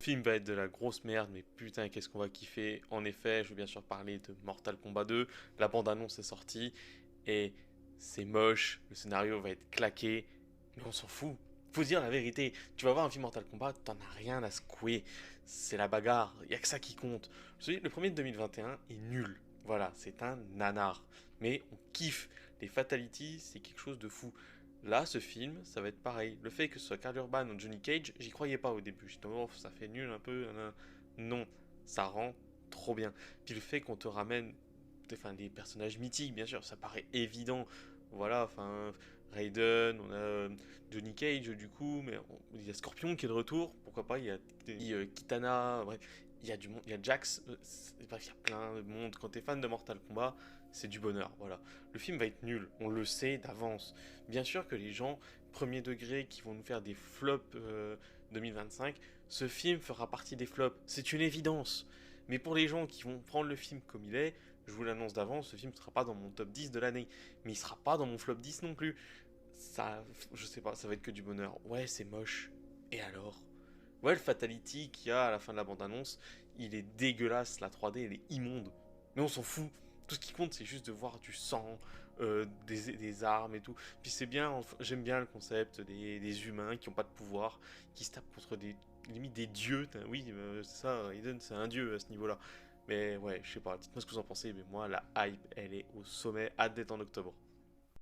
film va être de la grosse merde, mais putain, qu'est-ce qu'on va kiffer. En effet, je veux bien sûr parler de Mortal Kombat 2. La bande-annonce est sortie et c'est moche. Le scénario va être claqué, mais on s'en fout. Faut dire la vérité. Tu vas voir un film Mortal Kombat, t'en as rien à secouer. C'est la bagarre, y a que ça qui compte. Je te dis, le premier de 2021 est nul. Voilà, c'est un nanar. Mais on kiffe. Les fatalities, c'est quelque chose de fou. Là, ce film, ça va être pareil. Le fait que ce soit Karl Urban ou Johnny Cage, j'y croyais pas au début. J'étais oh, ça fait nul un peu. Non, ça rend trop bien. Puis le fait qu'on te ramène, enfin, des personnages mythiques, bien sûr, ça paraît évident. Voilà, enfin, Raiden, on a Johnny Cage du coup, mais il y a Scorpion qui est de retour. Pourquoi pas, il y a Kitana, bref, il y a du monde, il y a Jax. Bref, il y a plein de monde. Quand t'es fan de Mortal Kombat, c'est du bonheur. Voilà, le film va être nul, on le sait d'avance. Bien sûr que les gens premier degré qui vont nous faire des flops 2025, ce film fera partie des flops. C'est une évidence. Mais pour les gens qui vont prendre le film comme il est, je vous l'annonce d'avance, ce film ne sera pas dans mon top 10 de l'année. Mais il sera pas dans mon flop 10 non plus. Ça, je sais pas, ça va être que du bonheur. Ouais, c'est moche. Et alors? Ouais, le Fatality qu'il y a à la fin de la bande-annonce, il est dégueulasse, la 3D, elle est immonde. Mais on s'en fout. Tout ce qui compte, c'est juste de voir du sang, des armes et tout. Puis c'est bien, j'aime bien le concept des humains qui n'ont pas de pouvoir, qui se tapent contre des, limite des dieux. Oui, c'est ça, Raiden, c'est un dieu à ce niveau-là. Mais ouais, je sais pas, dites-moi ce que vous en pensez, mais moi, la hype, elle est au sommet, hâte d'être en octobre.